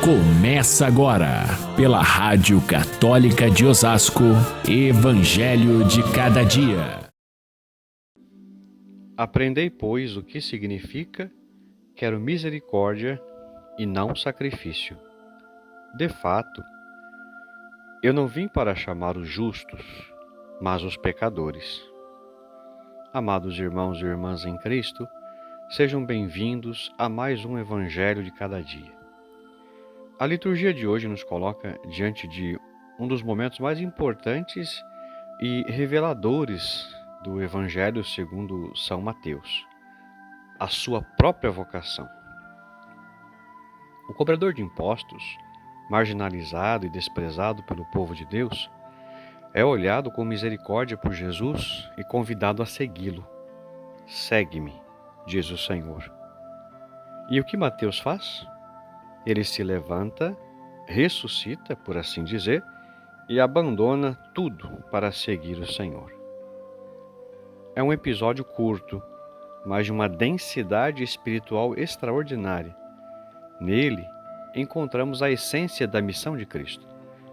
Começa agora, pela Rádio Católica de Osasco, Evangelho de Cada Dia. Aprendei, pois, o que significa: quero misericórdia e não sacrifício. De fato, eu não vim para chamar os justos, mas os pecadores. Amados irmãos e irmãs em Cristo, sejam bem-vindos a mais um Evangelho de Cada Dia. A liturgia de hoje nos coloca diante de um dos momentos mais importantes e reveladores do Evangelho segundo São Mateus, a sua própria vocação. O cobrador de impostos, marginalizado e desprezado pelo povo de Deus, é olhado com misericórdia por Jesus e convidado a segui-lo. Segue-me, diz o Senhor. E o que Mateus faz? Ele se levanta, ressuscita, por assim dizer, e abandona tudo para seguir o Senhor. É um episódio curto, mas de uma densidade espiritual extraordinária. Nele, encontramos a essência da missão de Cristo: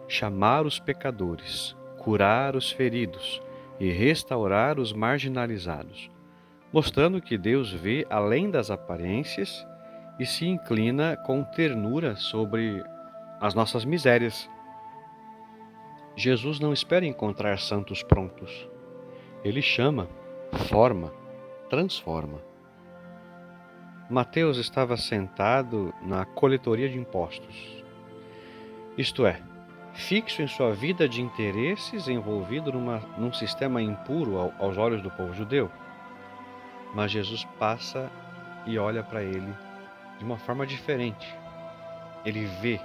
chamar os pecadores, curar os feridos e restaurar os marginalizados, mostrando que Deus vê além das aparências e se inclina com ternura sobre as nossas misérias. Jesus não espera encontrar santos prontos. Ele chama, forma, transforma. Mateus estava sentado na coletoria de impostos, isto é, fixo em sua vida de interesses, envolvido num sistema impuro aos olhos do povo judeu. Mas Jesus passa e olha para ele de uma forma diferente. Ele vê.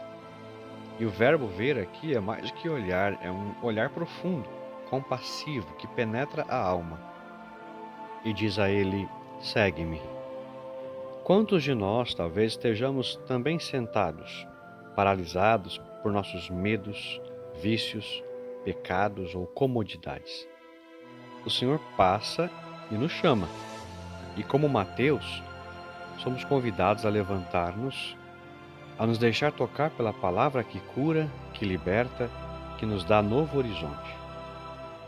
E o verbo ver aqui é mais do que olhar, é um olhar profundo, compassivo, que penetra a alma. E diz a ele: segue-me. Quantos de nós talvez estejamos também sentados, paralisados por nossos medos, vícios, pecados ou comodidades? O Senhor passa e nos chama. E como Mateus, somos convidados a levantar-nos, a nos deixar tocar pela palavra que cura, que liberta, que nos dá novo horizonte.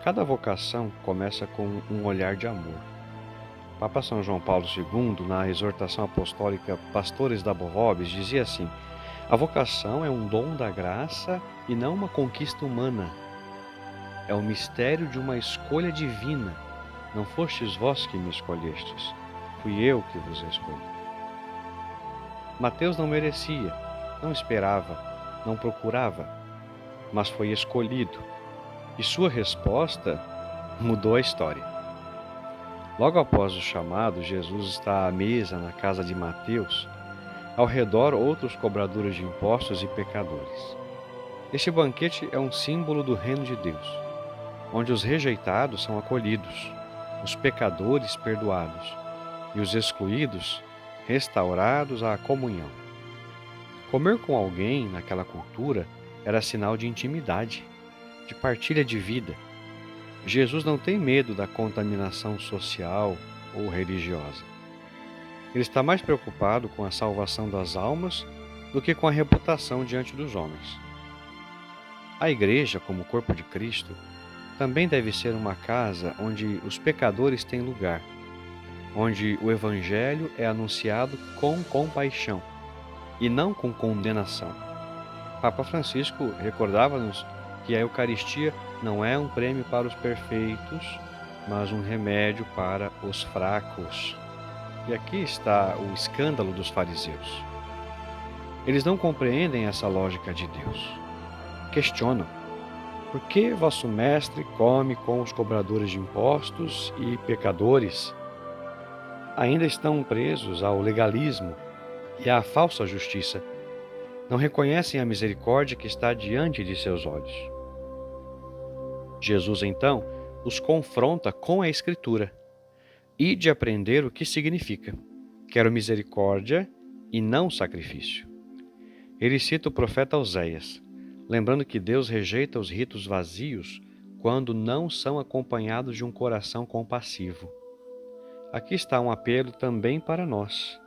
Cada vocação começa com um olhar de amor. Papa São João Paulo II, na exortação apostólica Pastores da Vobis, dizia assim: a vocação é um dom da graça e não uma conquista humana. É o mistério de uma escolha divina. Não fostes vós que me escolhestes, fui eu que vos escolhi. Mateus não merecia, não esperava, não procurava, mas foi escolhido, e sua resposta mudou a história. Logo após o chamado, Jesus está à mesa na casa de Mateus, ao redor outros cobradores de impostos e pecadores. Este banquete é um símbolo do reino de Deus, onde os rejeitados são acolhidos, os pecadores perdoados e os excluídos restaurados à comunhão. Comer com alguém naquela cultura era sinal de intimidade, de partilha de vida. Jesus não tem medo da contaminação social ou religiosa. Ele está mais preocupado com a salvação das almas do que com a reputação diante dos homens. A Igreja, como corpo de Cristo, também deve ser uma casa onde os pecadores têm lugar, onde o Evangelho é anunciado com compaixão e não com condenação. Papa Francisco recordava-nos que a Eucaristia não é um prêmio para os perfeitos, mas um remédio para os fracos. E aqui está o escândalo dos fariseus. Eles não compreendem essa lógica de Deus. Questionam: por que vosso mestre come com os cobradores de impostos e pecadores? Ainda estão presos ao legalismo e à falsa justiça. Não reconhecem a misericórdia que está diante de seus olhos. Jesus, então, os confronta com a Escritura e de aprender o que significa: quero misericórdia e não sacrifício. Ele cita o profeta Oséias, lembrando que Deus rejeita os ritos vazios quando não são acompanhados de um coração compassivo. Aqui está um apelo também para nós.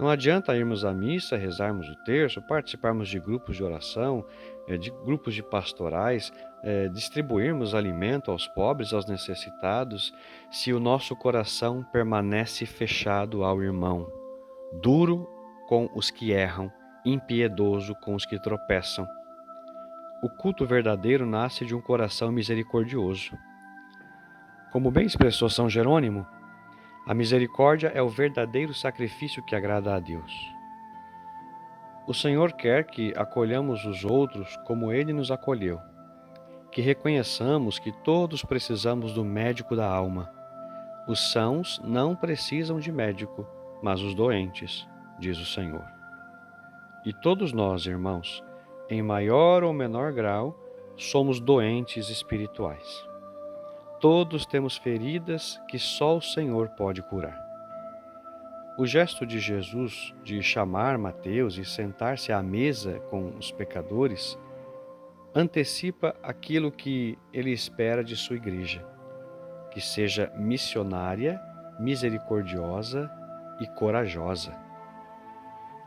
Não adianta irmos à missa, rezarmos o terço, participarmos de grupos de oração, de grupos de pastorais, distribuirmos alimento aos pobres, aos necessitados, se o nosso coração permanece fechado ao irmão, duro com os que erram, impiedoso com os que tropeçam. O culto verdadeiro nasce de um coração misericordioso. Como bem expressou São Jerônimo, a misericórdia é o verdadeiro sacrifício que agrada a Deus. O Senhor quer que acolhamos os outros como Ele nos acolheu, que reconheçamos que todos precisamos do médico da alma. Os sãos não precisam de médico, mas os doentes, diz o Senhor. E todos nós, irmãos, em maior ou menor grau, somos doentes espirituais. Todos temos feridas que só o Senhor pode curar. O gesto de Jesus de chamar Mateus e sentar-se à mesa com os pecadores antecipa aquilo que ele espera de sua igreja, que seja missionária, misericordiosa e corajosa.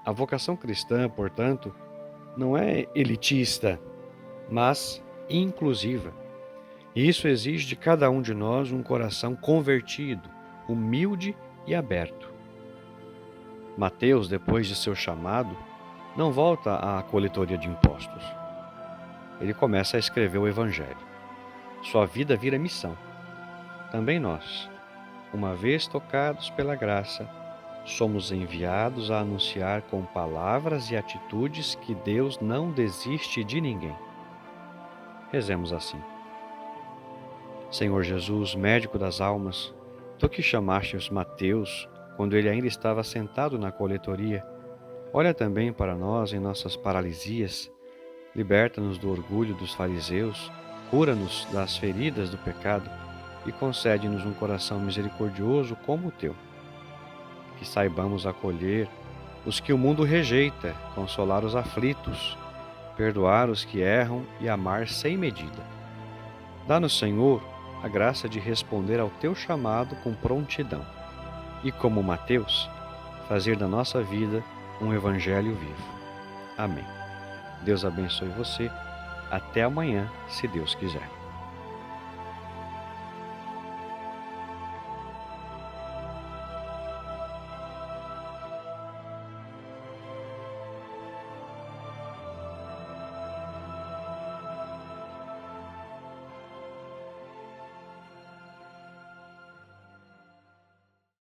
A vocação cristã, portanto, não é elitista, mas inclusiva. E isso exige de cada um de nós um coração convertido, humilde e aberto. Mateus, depois de seu chamado, não volta à coletoria de impostos. Ele começa a escrever o Evangelho. Sua vida vira missão. Também nós, uma vez tocados pela graça, somos enviados a anunciar com palavras e atitudes que Deus não desiste de ninguém. Rezemos assim. Senhor Jesus, médico das almas, tu que chamaste os Mateus quando ele ainda estava sentado na coletoria, olha também para nós em nossas paralisias, liberta-nos do orgulho dos fariseus, cura-nos das feridas do pecado e concede-nos um coração misericordioso como o teu. Que saibamos acolher os que o mundo rejeita, consolar os aflitos, perdoar os que erram e amar sem medida. Dá-nos, Senhor, a graça de responder ao teu chamado com prontidão e, como Mateus, fazer da nossa vida um evangelho vivo. Amém. Deus abençoe você. Até amanhã, se Deus quiser.